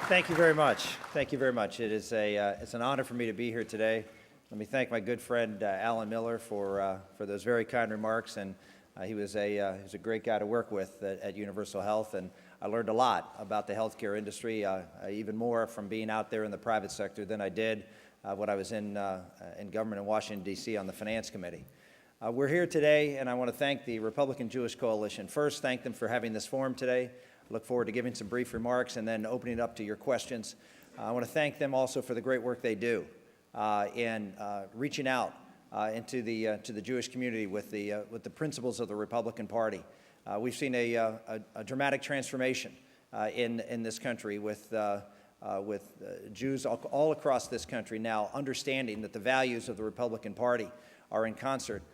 Thank you very much. Thank you very much. It's an honor for me to be here today. Let me thank my good friend Alan Miller for those very kind remarks, and he was a great guy to work with at Universal Health, and I learned a lot about the healthcare industry, even more from being out there in the private sector than I did when I was in government in Washington, D.C. on the Finance Committee. We're here today, and I want to thank the Republican Jewish Coalition. First, thank them for having this forum today. I look forward to giving some brief remarks and then opening it up to your questions. I want to thank them also for the great work they do in reaching out to the Jewish community with the principles of the Republican Party. We've seen a dramatic transformation in this country with Jews all across this country now understanding that the values of the Republican Party are in concert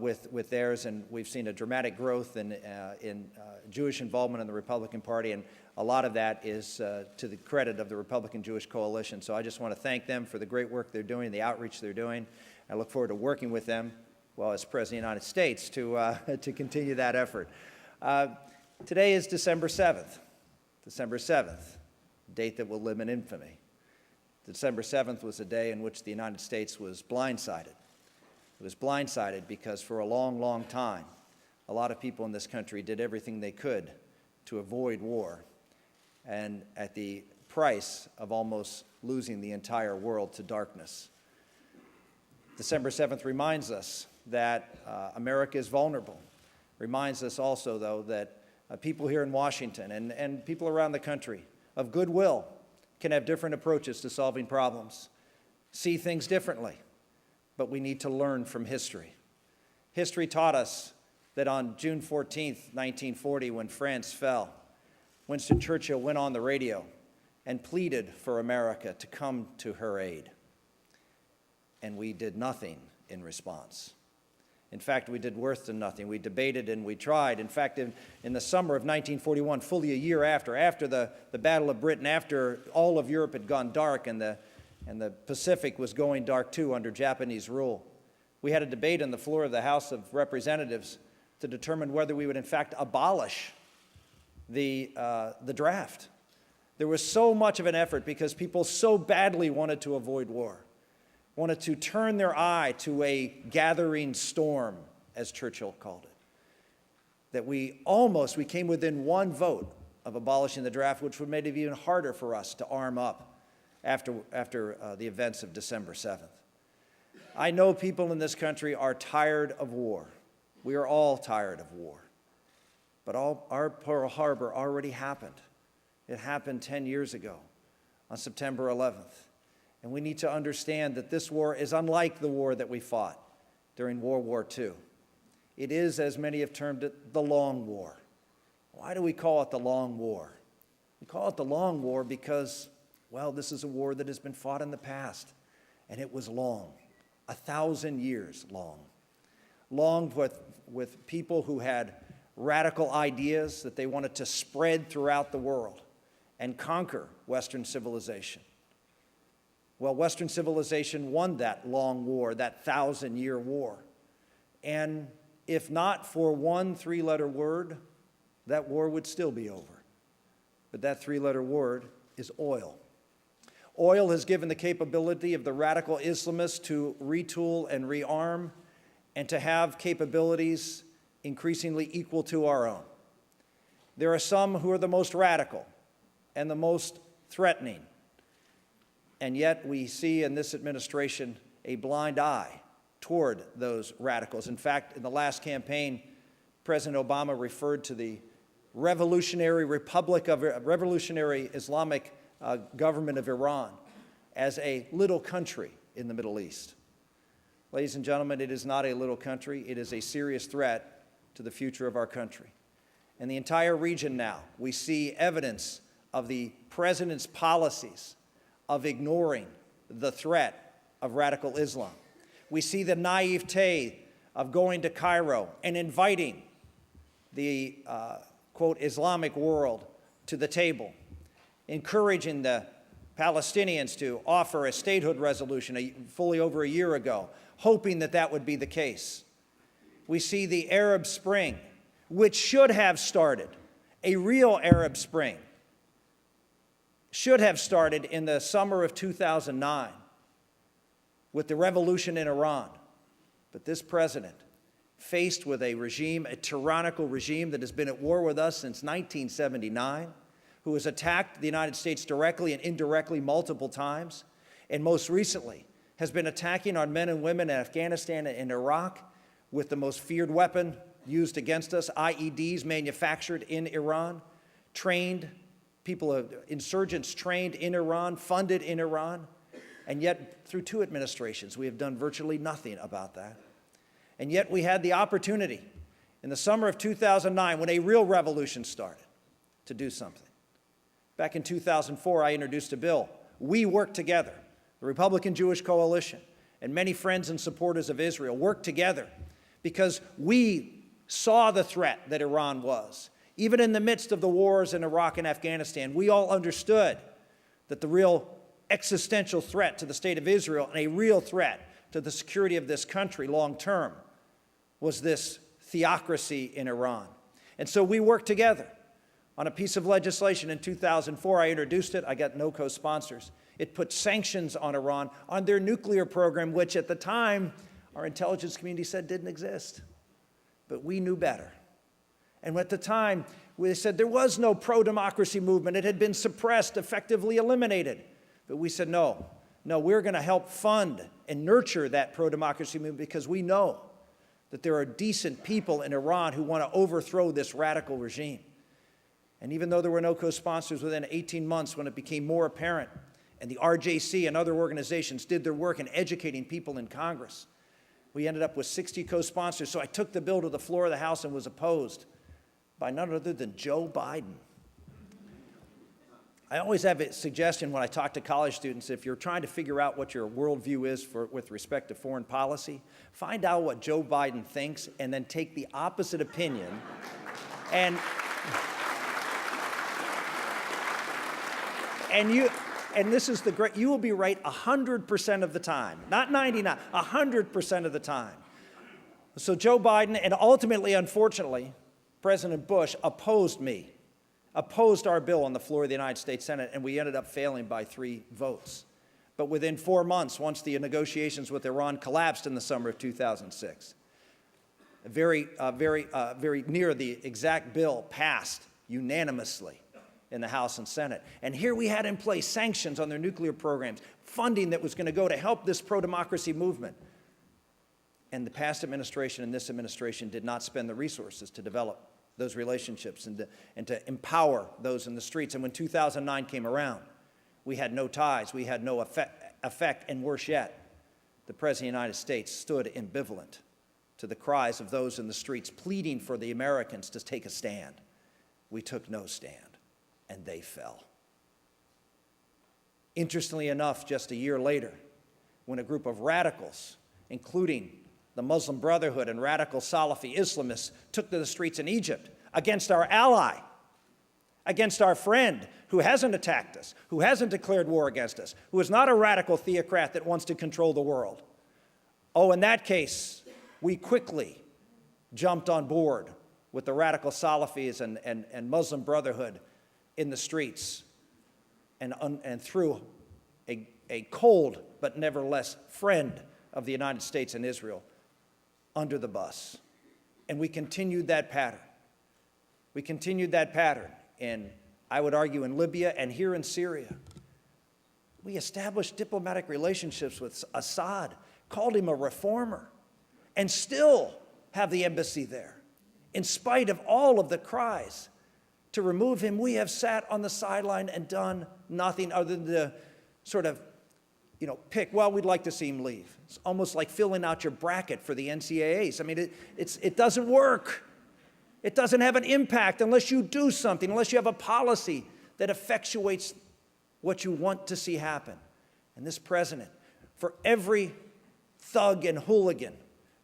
with theirs, and we've seen a dramatic growth in Jewish involvement in the Republican Party, and a lot of that is to the credit of the Republican Jewish Coalition. So I just want to thank them for the great work they're doing, the outreach they're doing. I look forward to working with them, well, as President of the United States, to continue that effort. Today is December 7th. December 7th, a date that will live in infamy. December 7th was a day in which the United States was blindsided. It was blindsided because for a long, long time, a lot of people in this country did everything they could to avoid war, and at the price of almost losing the entire world to darkness. December 7th reminds us that America is vulnerable. Reminds us also, though, that people here in Washington and people around the country of goodwill can have different approaches to solving problems, see things differently. But we need to learn from history. History taught us that on June 14th, 1940, when France fell, Winston Churchill went on the radio and pleaded for America to come to her aid. And we did nothing in response. In fact, we did worse than nothing. We debated and we tried. In fact, in the summer of 1941, fully a year after the Battle of Britain, after all of Europe had gone dark and the Pacific was going dark too under Japanese rule, we had a debate on the floor of the House of Representatives to determine whether we would in fact abolish the draft. There was so much of an effort because people so badly wanted to avoid war, wanted to turn their eye to a gathering storm, as Churchill called it, that we came within one vote of abolishing the draft, which would make it even harder for us to arm up after the events of December 7th. I know people in this country are tired of war. We are all tired of war. But our Pearl Harbor already happened. It happened 10 years ago on September 11th. And we need to understand that this war is unlike the war that we fought during World War II. It is, as many have termed it, the long war. Why do we call it the long war? We call it the long war because, well, this is a war that has been fought in the past, and it was long, 1,000 years long. Long with people who had radical ideas that they wanted to spread throughout the world and conquer Western civilization. Well, Western civilization won that long war, that 1,000-year war. And if not for one three-letter word, that war would still be over. But that three-letter word is oil. Oil has given the capability of the radical Islamists to retool and rearm and to have capabilities increasingly equal to our own. There are some who are the most radical and the most threatening, and yet we see in this administration a blind eye toward those radicals. In fact, in the last campaign, President Obama referred to the revolutionary Islamic government of Iran as a little country in the Middle East. Ladies and gentlemen, it is not a little country. It is a serious threat to the future of our country. In the entire region now, we see evidence of the president's policies of ignoring the threat of radical Islam. We see the naivete of going to Cairo and inviting the, quote, Islamic world to the table, encouraging the Palestinians to offer a statehood resolution fully over a year ago, hoping that that would be the case. We see the Arab Spring, which should have started, a real Arab Spring, should have started in the summer of 2009 with the revolution in Iran. But this president, faced with a regime, a tyrannical regime that has been at war with us since 1979, who has attacked the United States directly and indirectly multiple times, and most recently has been attacking our men and women in Afghanistan and Iraq with the most feared weapon used against us, IEDs manufactured in Iran, trained, insurgents trained in Iran, funded in Iran, and yet through 2 administrations we have done virtually nothing about that. And yet we had the opportunity in the summer of 2009, when a real revolution started, to do something. Back in 2004, I introduced a bill. We worked together, the Republican Jewish Coalition, and many friends and supporters of Israel worked together because we saw the threat that Iran was. Even in the midst of the wars in Iraq and Afghanistan, we all understood that the real existential threat to the state of Israel and a real threat to the security of this country long term was this theocracy in Iran. And so we worked together on a piece of legislation in 2004. I introduced it. I got no co-sponsors. It put sanctions on Iran on their nuclear program, which at the time our intelligence community said didn't exist. But we knew better. And at the time, we said there was no pro-democracy movement. It had been suppressed, effectively eliminated. But we said, no, we're going to help fund and nurture that pro-democracy movement because we know that there are decent people in Iran who want to overthrow this radical regime. And even though there were no co-sponsors within 18 months, when it became more apparent, and the RJC and other organizations did their work in educating people in Congress, we ended up with 60 co-sponsors. So I took the bill to the floor of the House and was opposed by none other than Joe Biden. I always have a suggestion when I talk to college students: if you're trying to figure out what your worldview is with respect to foreign policy, find out what Joe Biden thinks and then take the opposite opinion. And this is the great, you will be right 100% of the time, not 99, 100% of the time. So Joe Biden, and ultimately, unfortunately, President Bush opposed our bill on the floor of the United States Senate, and we ended up failing by 3 votes. But within 4 months, once the negotiations with Iran collapsed in the summer of 2006, very near the exact bill passed unanimously in the House and Senate. And here we had in place sanctions on their nuclear programs, funding that was going to go to help this pro-democracy movement. And the past administration and this administration did not spend the resources to develop those relationships and to empower those in the streets. And when 2009 came around, we had no ties, we had no effect, and worse yet, the President of the United States stood ambivalent to the cries of those in the streets pleading for the Americans to take a stand. We took no stand, and they fell. Interestingly enough, just a year later, when a group of radicals, including the Muslim Brotherhood and radical Salafi Islamists, took to the streets in Egypt against our ally, against our friend who hasn't attacked us, who hasn't declared war against us, who is not a radical theocrat that wants to control the world. Oh, in that case, we quickly jumped on board with the radical Salafis and Muslim Brotherhood in the streets and threw a cold but nevertheless friend of the United States and Israel under the bus. And we continued that pattern. We continued that pattern in, I would argue, in Libya and here in Syria. We established diplomatic relationships with Assad, called him a reformer, and still have the embassy there. In spite of all of the cries to remove him, we have sat on the sideline and done nothing other than to sort of pick, well, we'd like to see him leave. It's almost like filling out your bracket for the NCAAs. I mean, it doesn't work. It doesn't have an impact unless you do something, unless you have a policy that effectuates what you want to see happen. And this president, for every thug and hooligan,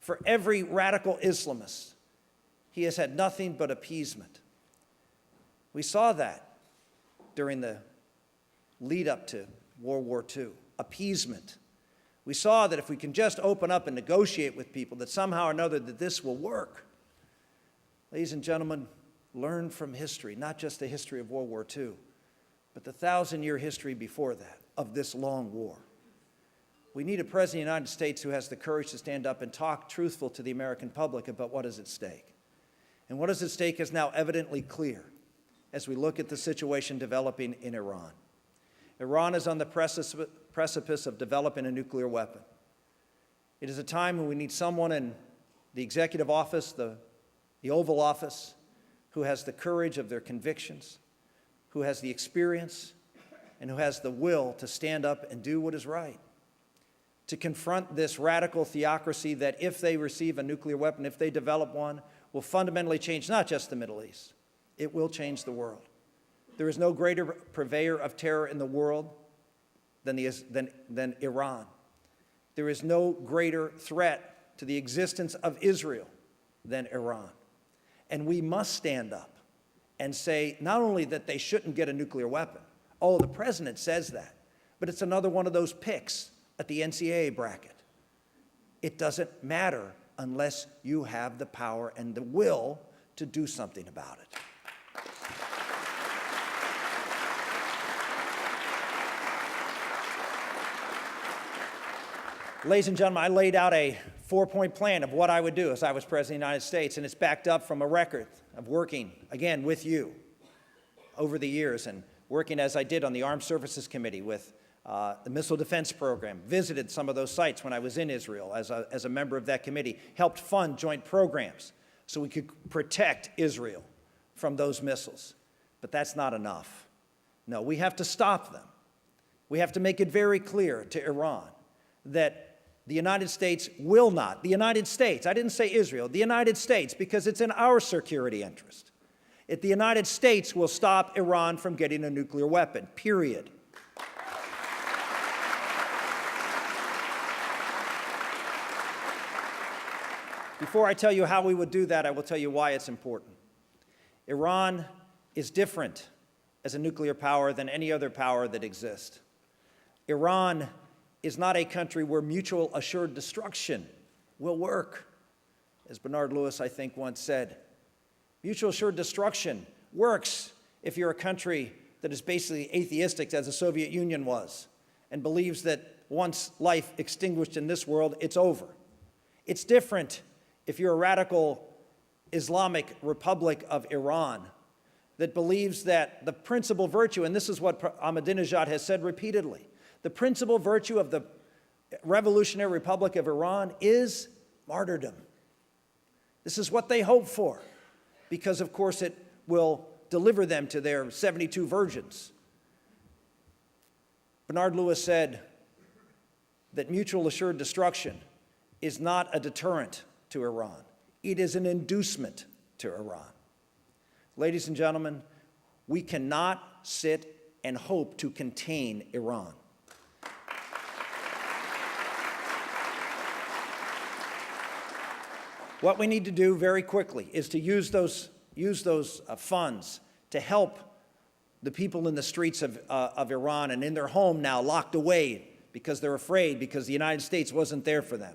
for every radical Islamist, he has had nothing but appeasement. We saw that during the lead up to World War II. Appeasement. We saw that if we can just open up and negotiate with people, that somehow or another that this will work. Ladies and gentlemen, learn from history, not just the history of World War II, but the 1,000-year history before that of this long war. We need a president of the United States who has the courage to stand up and talk truthful to the American public about what is at stake. And what is at stake is now evidently clear as we look at the situation developing in Iran. Iran is on the precipice of developing a nuclear weapon. It is a time when we need someone in the executive office, the Oval Office, who has the courage of their convictions, who has the experience, and who has the will to stand up and do what is right, to confront this radical theocracy that if they receive a nuclear weapon, if they develop one, will fundamentally change not just the Middle East, it will change the world. There is no greater purveyor of terror in the world than Iran. There is no greater threat to the existence of Israel than Iran. And we must stand up and say not only that they shouldn't get a nuclear weapon, oh, the president says that, but it's another one of those picks at the NCAA bracket. It doesn't matter unless you have the power and the will to do something about it. Ladies and gentlemen, I laid out a 4-point plan of what I would do as I was President of the United States, and it's backed up from a record of working, again, with you over the years, and working as I did on the Armed Services Committee with the Missile Defense Program, visited some of those sites when I was in Israel as a member of that committee, helped fund joint programs so we could protect Israel from those missiles. But that's not enough. No, we have to stop them. We have to make it very clear to Iran that the United States will not, the United States, I didn't say Israel, the United States, because it's in our security interest. The United States will stop Iran from getting a nuclear weapon, period. Before I tell you how we would do that, I will tell you why it's important. Iran is different as a nuclear power than any other power that exists. Iran is not a country where mutual assured destruction will work. As Bernard Lewis, I think, once said, mutual assured destruction works if you're a country that is basically atheistic, as the Soviet Union was, and believes that once life extinguished in this world, it's over. It's different if you're a radical Islamic Republic of Iran that believes that the principal virtue, and this is what Ahmadinejad has said repeatedly, the principal virtue of the Revolutionary Republic of Iran is martyrdom. This is what they hope for, because, of course, it will deliver them to their 72 virgins. Bernard Lewis said that mutual assured destruction is not a deterrent to Iran. It is an inducement to Iran. Ladies and gentlemen, we cannot sit and hope to contain Iran. What we need to do very quickly is to use those funds to help the people in the streets of Iran and in their home now, locked away because they're afraid, because the United States wasn't there for them.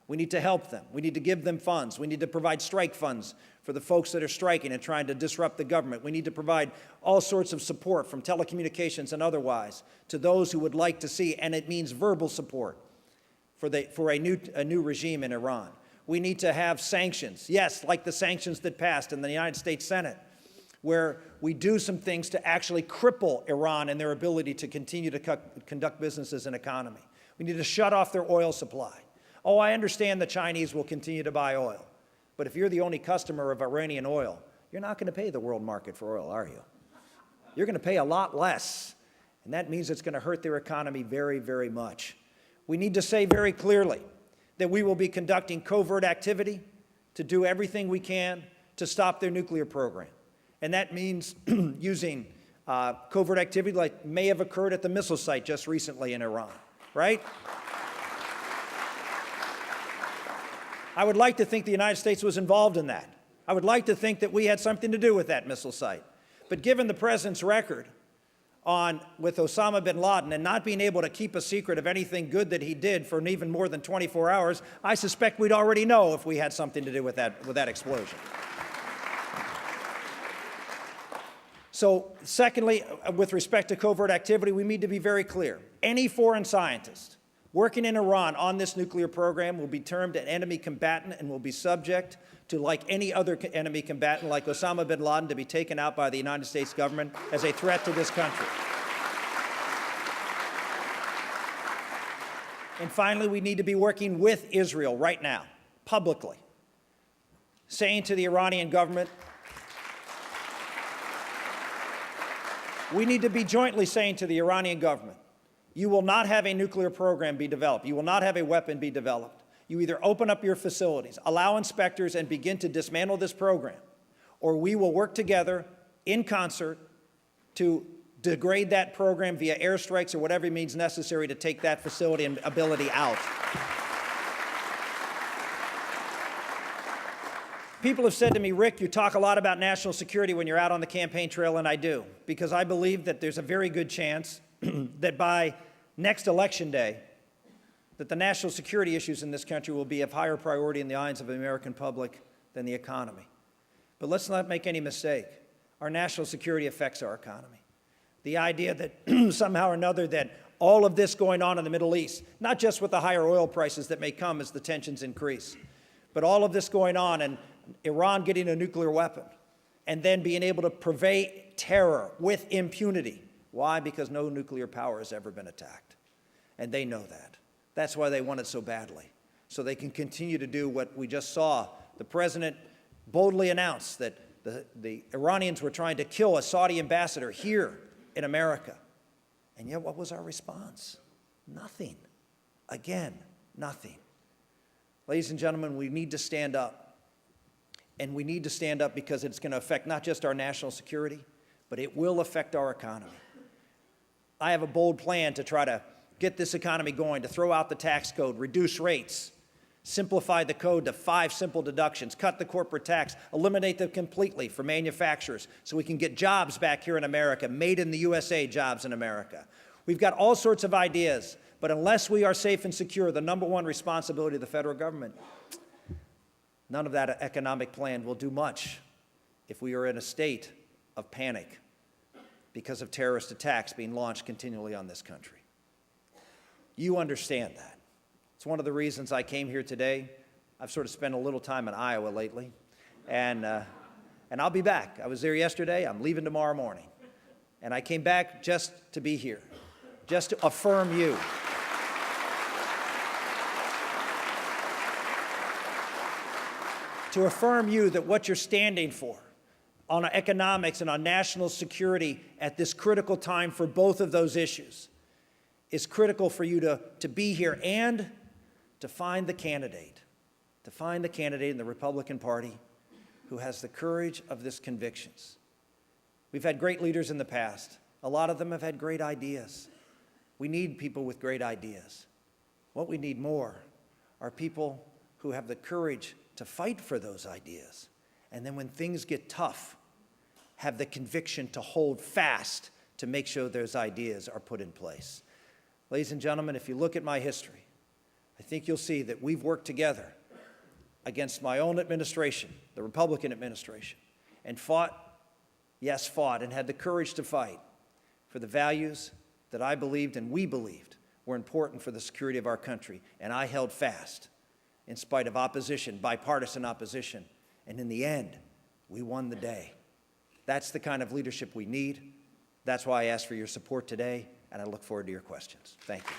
We need to help them. We need to give them funds. We need to provide strike funds for the folks that are striking and trying to disrupt the government. We need to provide all sorts of support, from telecommunications and otherwise, to those who would like to see, and it means verbal support, for a new regime in Iran. We need to have sanctions, yes, like the sanctions that passed in the United States Senate, where we do some things to actually cripple Iran and their ability to continue to conduct businesses and economy. We need to shut off their oil supply. Oh, I understand the Chinese will continue to buy oil, but if you're the only customer of Iranian oil, you're not going to pay the world market for oil, are you? You're going to pay a lot less, and that means it's going to hurt their economy very, very much. We need to say very clearly that we will be conducting covert activity to do everything we can to stop their nuclear program. And that means using covert activity like may have occurred at the missile site just recently in Iran, right? I would like to think the United States was involved in that. I would like to think that we had something to do with that missile site. But given the president's record with Osama bin Laden and not being able to keep a secret of anything good that he did for even more than 24 hours, I suspect we'd already know if we had something to do with that explosion. So secondly, with respect to covert activity, we need to be very clear. Any foreign scientist working in Iran on this nuclear program will be termed an enemy combatant and will be subject to, like any other enemy combatant, like Osama bin Laden, to be taken out by the United States government as a threat to this country. And finally, we need to be working with Israel right now, publicly, saying to the Iranian government, we need to be jointly saying to the Iranian government, you will not have a nuclear program be developed. You will not have a weapon be developed. You either open up your facilities, allow inspectors, and begin to dismantle this program, or we will work together in concert to degrade that program via airstrikes or whatever means necessary to take that facility and ability out. People have said to me, Rick, you talk a lot about national security when you're out on the campaign trail, and I do, because I believe that there's a very good chance that by next election day, that the national security issues in this country will be of higher priority in the eyes of the American public than the economy. But let's not make any mistake. Our national security affects our economy. The idea that somehow or another that all of this going on in the Middle East, not just with the higher oil prices that may come as the tensions increase, but all of this going on and Iran getting a nuclear weapon and then being able to purvey terror with impunity. Why? Because no nuclear power has ever been attacked. And they know that. That's why they want it so badly. So they can continue to do what we just saw. The president boldly announced that the Iranians were trying to kill a Saudi ambassador here in America. And yet what was our response? Nothing. Again, nothing. Ladies and gentlemen, we need to stand up. And we need to stand up because it's going to affect not just our national security, but it will affect our economy. I have a bold plan to try to get this economy going, to throw out the tax code, reduce rates, simplify the code to 5 simple deductions, cut the corporate tax, eliminate them completely for manufacturers so we can get jobs back here in America, made in the USA jobs in America. We've got all sorts of ideas, but unless we are safe and secure, the #1 responsibility of the federal government, none of that economic plan will do much if we are in a state of panic because of terrorist attacks being launched continually on this country. You understand that. It's one of the reasons I came here today. I've sort of spent a little time in Iowa lately, and I'll be back. I was there yesterday. I'm leaving tomorrow morning. And I came back just to be here, just to affirm you. To affirm you that what you're standing for on economics and on national security at this critical time for both of those issues is critical for you to be here and to find the candidate in the Republican Party who has the courage of these convictions. We've had great leaders in the past. A lot of them have had great ideas. We need people with great ideas. What we need more are people who have the courage to fight for those ideas. And then when things get tough, have the conviction to hold fast to make sure those ideas are put in place. Ladies and gentlemen, if you look at my history, I think you'll see that we've worked together against my own administration, the Republican administration, and fought, and had the courage to fight for the values that I believed and we believed were important for the security of our country. And I held fast in spite of opposition, bipartisan opposition. And in the end, we won the day. That's the kind of leadership we need. That's why I ask for your support today, and I look forward to your questions. Thank you.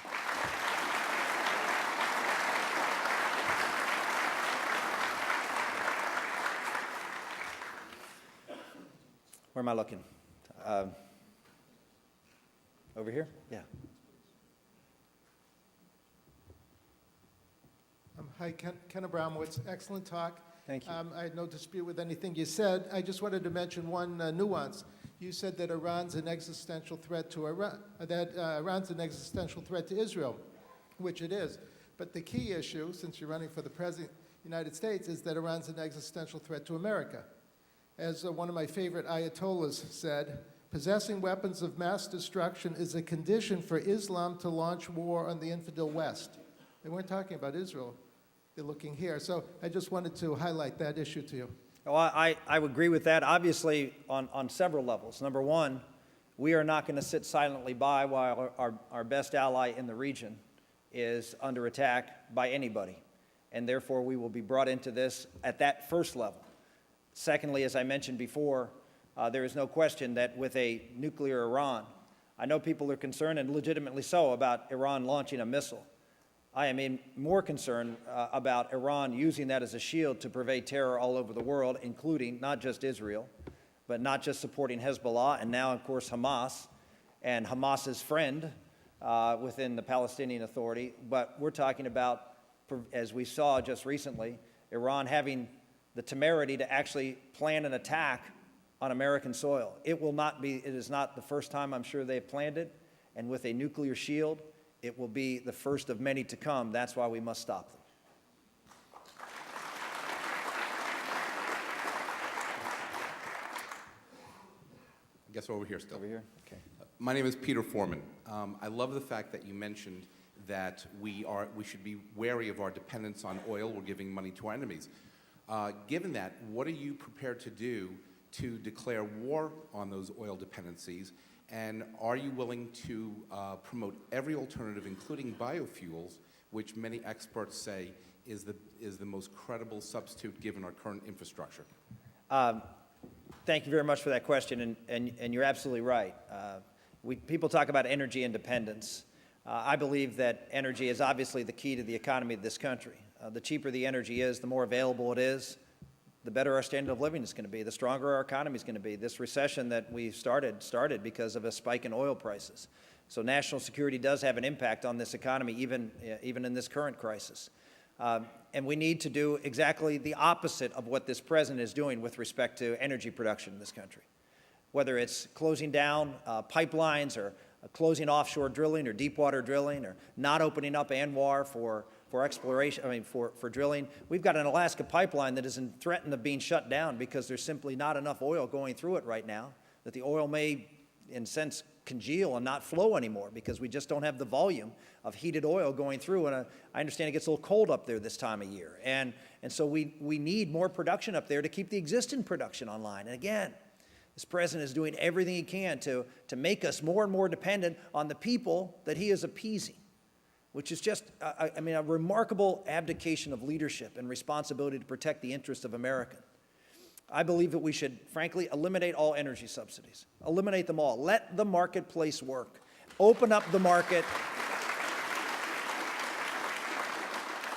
Where am I looking? Over here? Yeah. Hi, Ken Abramowitz. Excellent talk. Thank you. I had no dispute with anything you said. I just wanted to mention one nuance. You said that Iran's an existential threat to Iran's an existential threat to Israel, which it is. But the key issue, since you're running for the President of the United States, is that Iran's an existential threat to America. As one of my favorite Ayatollahs said, possessing weapons of mass destruction is a condition for Islam to launch war on the infidel West. They weren't talking about Israel. They're looking here. So I just wanted to highlight that issue to you. Well, I would agree with that, obviously, on several levels. Number one, we are not going to sit silently by while our best ally in the region is under attack by anybody. And therefore, we will be brought into this at that first level. Secondly, as I mentioned before, there is no question that with a nuclear Iran, I know people are concerned, and legitimately so, about Iran launching a missile. I am more concerned about Iran using that as a shield to pervade terror all over the world, including not just Israel, but not just supporting Hezbollah, and now, of course, Hamas, and Hamas's friend within the Palestinian Authority. But we're talking about, as we saw just recently, Iran having the temerity to actually plan an attack on American soil. It is not the first time I'm sure they've planned it, and with a nuclear shield, it will be the first of many to come. That's why we must stop them. I guess over here still. Over here? Okay. My name is Peter Foreman. I love the fact that you mentioned that we should be wary of our dependence on oil. We're giving money to our enemies. Given that, what are you prepared to do to declare war on those oil dependencies? And are you willing to promote every alternative, including biofuels, which many experts say is the most credible substitute given our current infrastructure? Thank you very much for that question, and you're absolutely right. People talk about energy independence. I believe that energy is obviously the key to the economy of this country. The cheaper the energy is, the more available it is, the better our standard of living is going to be, the stronger our economy is going to be. This recession that we started because of a spike in oil prices. So national security does have an impact on this economy, even in this current crisis. And we need to do exactly the opposite of what this president is doing with respect to energy production in this country. Whether it's closing down pipelines or closing offshore drilling or deep water drilling or not opening up ANWR for exploration, for drilling. We've got an Alaska pipeline that is threatened of being shut down because there's simply not enough oil going through it right now, that the oil may, in a sense, congeal and not flow anymore because we just don't have the volume of heated oil going through. And I understand it gets a little cold up there this time of year. And so we need more production up there to keep the existing production online. And again, this president is doing everything he can to make us more and more dependent on the people that he is appeasing, which is just, a remarkable abdication of leadership and responsibility to protect the interests of Americans. I believe that we should, frankly, eliminate all energy subsidies. Eliminate them all. Let the marketplace work. Open up the market.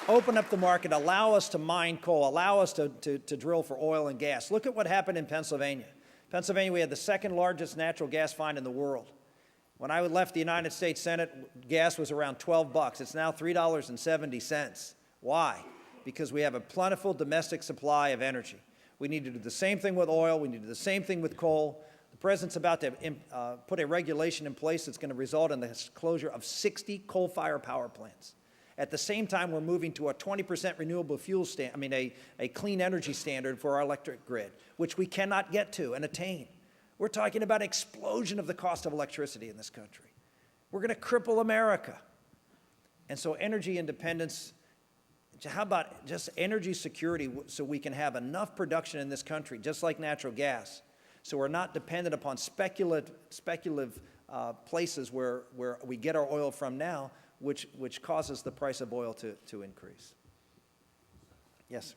Open up the market. Allow us to mine coal. Allow us to drill for oil and gas. Look at what happened in Pennsylvania. Pennsylvania, we had the second largest natural gas find in the world. When I left the United States Senate, gas was around $12. It's now $3.70. Why? Because we have a plentiful domestic supply of energy. We need to do the same thing with oil. We need to do the same thing with coal. The president's about to put a regulation in place that's going to result in the closure of 60 coal-fired power plants. At the same time, we're moving to a 20% renewable fuel a clean energy standard for our electric grid, which we cannot get to and attain. We're talking about explosion of the cost of electricity in this country. We're going to cripple America. And so energy independence, how about just energy security so we can have enough production in this country, just like natural gas, so we're not dependent upon speculative places where we get our oil from now, which causes the price of oil to increase. Yes.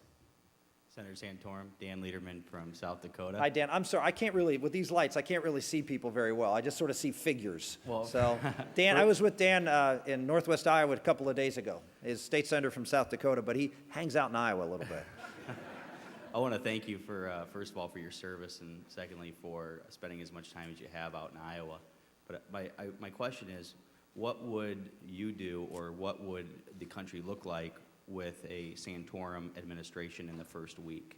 Senator Santorum, Dan Lederman from South Dakota. Hi, Dan. I'm sorry. I can't really, with these lights, I can't really see people very well. I just sort of see figures. Well, so, Dan, I was with Dan in Northwest Iowa a couple of days ago. He's a state senator from South Dakota, but he hangs out in Iowa a little bit. I want to thank you for, first of all, for your service, and secondly, for spending as much time as you have out in Iowa. But my question is, what would you do, or what would the country look like with a Santorum administration in the first week?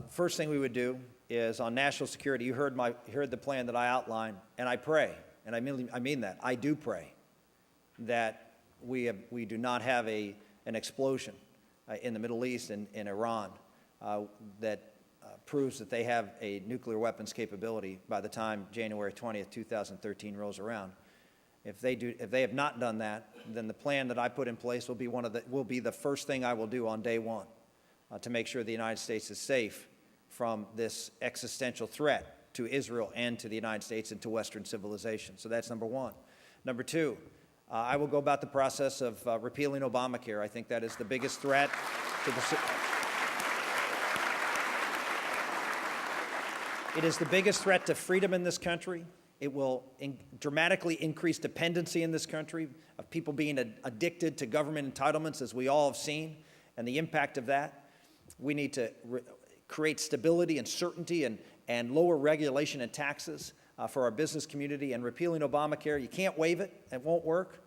First thing we would do is on national security. You heard the plan that I outlined, and I pray, and I mean that. I do pray that we do not have an explosion in the Middle East and in Iran that proves that they have a nuclear weapons capability by the time January 20th, 2013 rolls around. If they have not done that, then the plan that I put in place will be the first thing I will do on day one. to make sure the United States is safe from this existential threat to Israel and to the United States and to Western civilization. So that's number one. Number two, I will go about the process of repealing Obamacare. I think that is the biggest threat to the... It is the biggest threat to freedom in this country. It will dramatically increase dependency in this country of people being addicted to government entitlements, as we all have seen, and the impact of that. We need to create stability and certainty and lower regulation and taxes for our business community. And repealing Obamacare, you can't waive it. It won't work.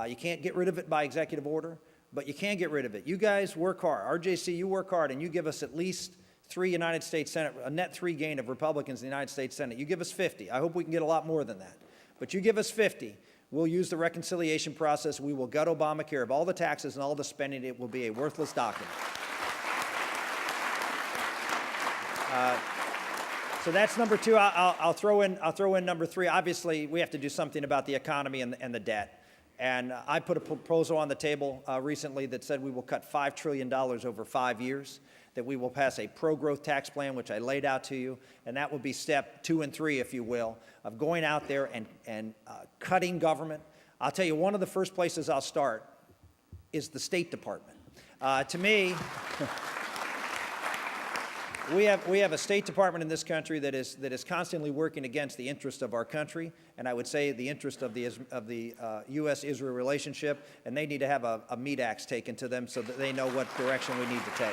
You can't get rid of it by executive order, but you can get rid of it. You guys work hard. RJC, you work hard, and you give us at least 3 United States Senate, a net 3 gain of Republicans in the United States Senate. You give us 50. I hope we can get a lot more than that. But you give us 50. We'll use the reconciliation process. We will gut Obamacare of all the taxes and all the spending. It will be a worthless document. So that's number two. I'll throw in number three. Obviously, we have to do something about the economy and the debt. And I put a proposal on the table recently that said we will cut $5 trillion over 5 years, that we will pass a pro-growth tax plan, which I laid out to you, and that will be step 2 and 3, if you will, of going out there and cutting government. I'll tell you, one of the first places I'll start is the State Department. To me, we have a State Department in this country that is constantly working against the interest of our country, and I would say the interest of the U.S.-Israel relationship, and they need to have a meat axe taken to them so that they know what direction we need to take.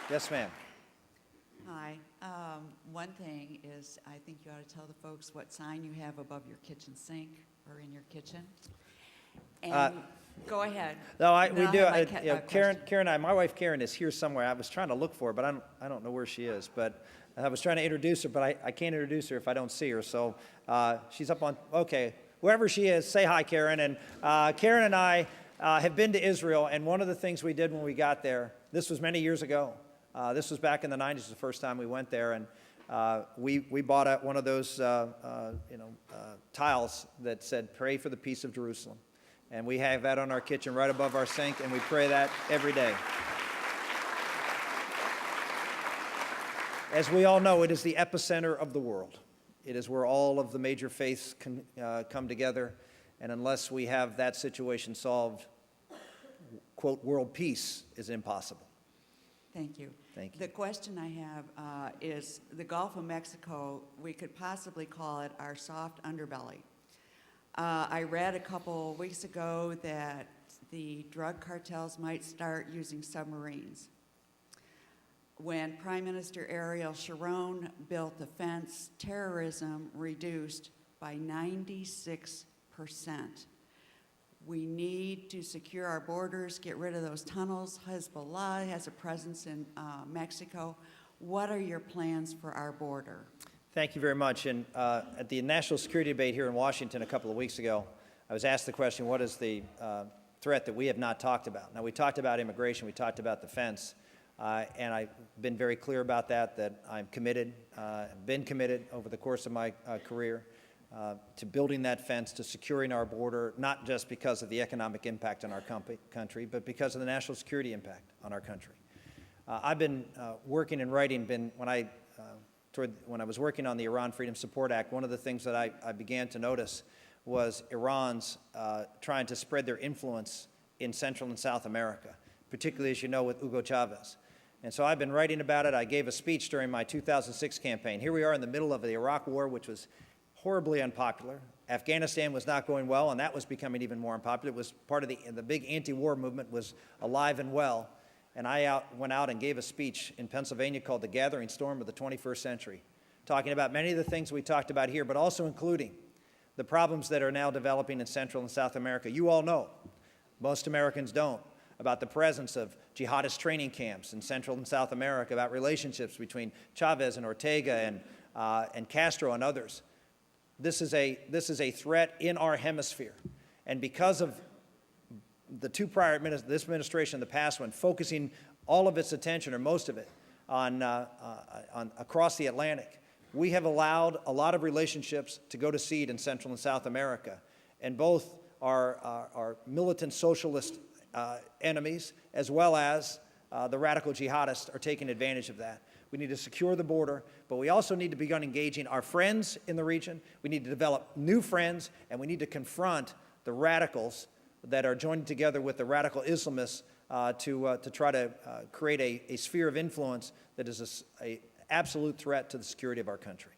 Yes, ma'am. Hi. One thing is, I think you ought to tell the folks what sign you have above your kitchen sink or in your kitchen. And go ahead. No, we Then do. I'll have my Karen question. and I, my wife Karen is here somewhere. I was trying to look for her, but I don't know where she is. But I was trying to introduce her, but I can't introduce her if I don't see her. So she's up on, okay, wherever she is, say hi, Karen. And Karen and I have been to Israel, and one of the things we did when we got there, this was many years ago. This was back in the 90s, the first time we went there, and we bought one of those tiles that said, "Pray for the peace of Jerusalem." And we have that on our kitchen right above our sink, and we pray that every day. As we all know, it is the epicenter of the world. It is where all of the major faiths come together, and unless we have that situation solved, quote, world peace is impossible. Thank you. Thank you. The question I have is the Gulf of Mexico, we could possibly call it our soft underbelly. I read a couple weeks ago that the drug cartels might start using submarines. When Prime Minister Ariel Sharon built the fence, terrorism reduced by 96%. We need to secure our borders, get rid of those tunnels. Hezbollah has a presence in Mexico. What are your plans for our border? Thank you very much. And at the national security debate here in Washington a couple of weeks ago, I was asked the question, what is the threat that we have not talked about? Now, we talked about immigration, we talked about defense, and I've been very clear about that I'm committed, been committed over the course of my career to building that fence, to securing our border, not just because of the economic impact on our country, but because of the national security impact on our country. I've been working and writing, when I was working on the Iran Freedom Support Act, one of the things that I began to notice was Iran's trying to spread their influence in Central and South America, particularly, as you know, with Hugo Chavez. And so I've been writing about it. I gave a speech during my 2006 campaign. Here we are in the middle of the Iraq War, which was horribly unpopular. Afghanistan was not going well, and that was becoming even more unpopular. It was part of the big anti-war movement was alive and well. And I went out and gave a speech in Pennsylvania called The Gathering Storm of the 21st Century, talking about many of the things we talked about here, but also including the problems that are now developing in Central and South America. You all know, most Americans don't, about the presence of jihadist training camps in Central and South America, about relationships between Chavez and Ortega and Castro and others. This is a threat in our hemisphere. And because of the two prior this administration, the past one, focusing all of its attention, or most of it, on across the Atlantic, we have allowed a lot of relationships to go to seed in Central and South America. And both our militant socialist enemies, as well as the radical jihadists are taking advantage of that. We need to secure the border, but we also need to begin engaging our friends in the region. We need to develop new friends, and we need to confront the radicals that are joining together with the radical Islamists to try to create a sphere of influence that is an absolute threat to the security of our country.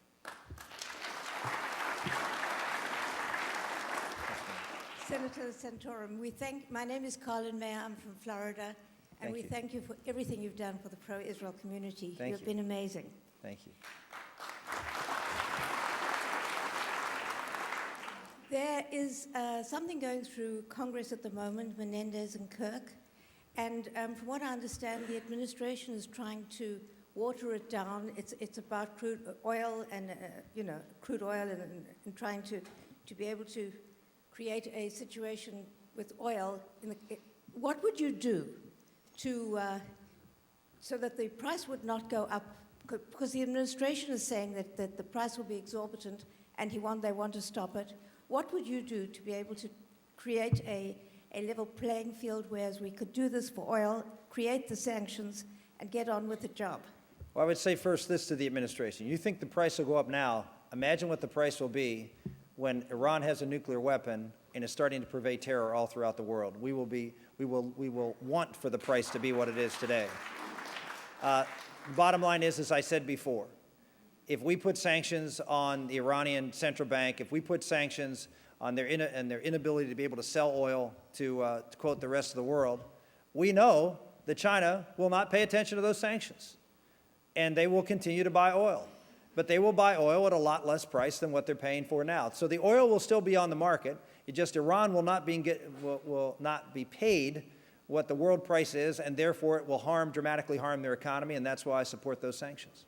Senator Santorum, my name is Colin Mayer, I'm from Florida, and we thank you for everything you've done for the pro-Israel community. You've been amazing. Thank you. There is something going through Congress at the moment, Menendez and Kirk, and from what I understand, the administration is trying to water it down. It's about crude oil and, crude oil and trying to be able to create a situation with oil. What would you do so that the price would not go up? Because the administration is saying that the price will be exorbitant and they want to stop it. What would you do to be able to create a level playing field, whereas we could do this for oil, create the sanctions, and get on with the job? Well, I would say first this to the administration. You think the price will go up now. Imagine what the price will be when Iran has a nuclear weapon and is starting to pervade terror all throughout the world. We will want for the price to be what it is today. Bottom line is, as I said before, if we put sanctions on the Iranian central bank, if we put sanctions on their inability to be able to sell oil to quote the rest of the world, we know that China will not pay attention to those sanctions, and they will continue to buy oil. But they will buy oil at a lot less price than what they're paying for now. So the oil will still be on the market. It just Iran will not be paid what the world price is, and therefore it will dramatically harm their economy, and that's why I support those sanctions.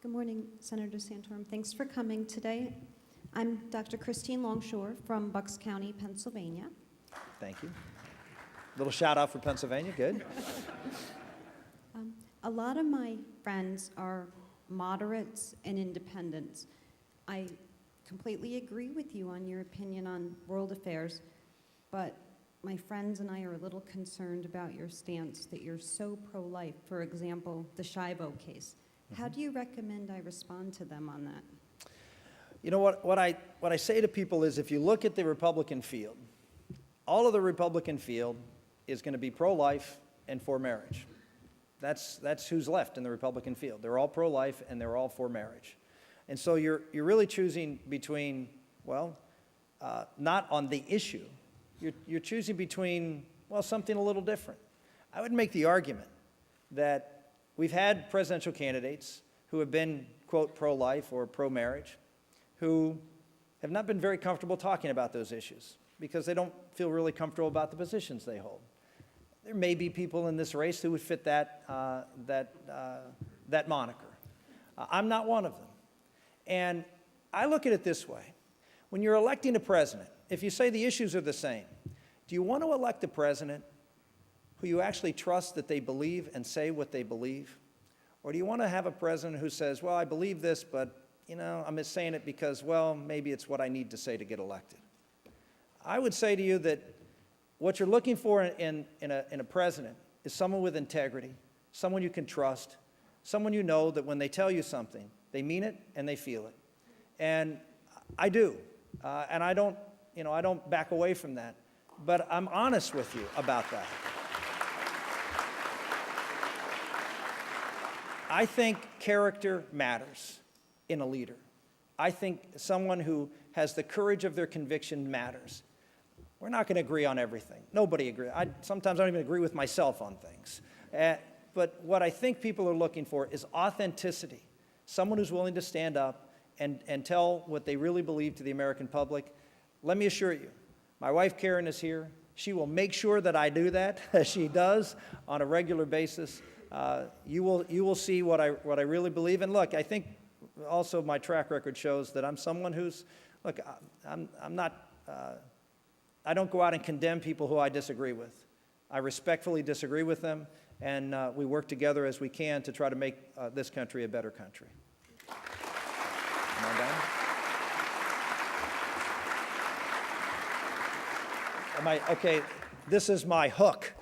Good morning, Senator Santorum. Thanks for coming today. I'm Dr. Christine Longshore from Bucks County, Pennsylvania. Thank you. Little shout out for Pennsylvania, good. A lot of my friends are moderates and independents. I completely agree with you on your opinion on world affairs, but my friends and I are a little concerned about your stance that you're so pro-life. For example, the Shivo case. How do you recommend I respond to them on that? You know what I say to people is, if you look at the Republican field, all of the Republican field is going to be pro-life and for marriage. That's who's left in the Republican field. They're all pro-life and they're all for marriage. And so you're really choosing between, not on the issue. You're choosing between, something a little different. I would make the argument that we've had presidential candidates who have been, quote, pro-life or pro-marriage, who have not been very comfortable talking about those issues because they don't feel really comfortable about the positions they hold. There may be people in this race who would fit that moniker. I'm not one of them. And I look at it this way. When you're electing a president, if you say the issues are the same, do you want to elect a president who you actually trust that they believe and say what they believe? Or do you want to have a president who says, I believe this, but I'm just saying it because, maybe it's what I need to say to get elected? I would say to you that what you're looking for in a president is someone with integrity, someone you can trust, someone you know that when they tell you something, they mean it and they feel it. And I do. And I don't back away from that. But I'm honest with you about that. I think character matters in a leader. I think someone who has the courage of their conviction matters. We're not going to agree on everything. Nobody agrees. Sometimes I don't even agree with myself on things. But what I think people are looking for is authenticity. Someone who's willing to stand up and tell what they really believe to the American public. Let me assure you, my wife Karen is here. She will make sure that I do that, as she does on a regular basis. You will see what I really believe. And look, I think also my track record shows that I'm someone who's, I'm not, I don't go out and condemn people who I disagree with. I respectfully disagree with them, and we work together as we can to try to make this country a better country. Am I done? Okay, this is my hook.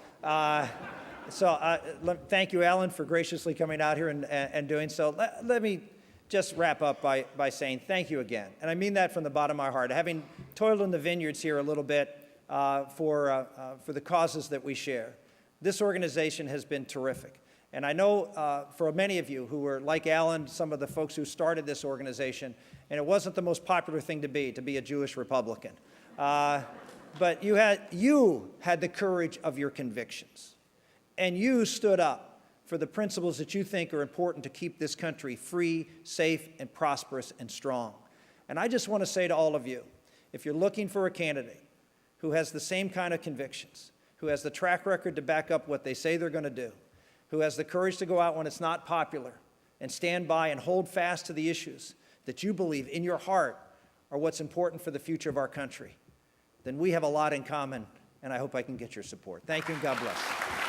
Thank you, Alan, for graciously coming out here and doing so. Let me just wrap up by saying thank you again. And I mean that from the bottom of my heart. Having toiled in the vineyards here a little bit for the causes that we share, this organization has been terrific. And I know for many of you who were like Alan, some of the folks who started this organization, and it wasn't the most popular thing to be a Jewish Republican. But you had the courage of your convictions. And you stood up for the principles that you think are important to keep this country free, safe, and prosperous and strong. And I just want to say to all of you, if you're looking for a candidate who has the same kind of convictions, who has the track record to back up what they say they're going to do, who has the courage to go out when it's not popular and stand by and hold fast to the issues that you believe in your heart are what's important for the future of our country, then we have a lot in common, and I hope I can get your support. Thank you, and God bless.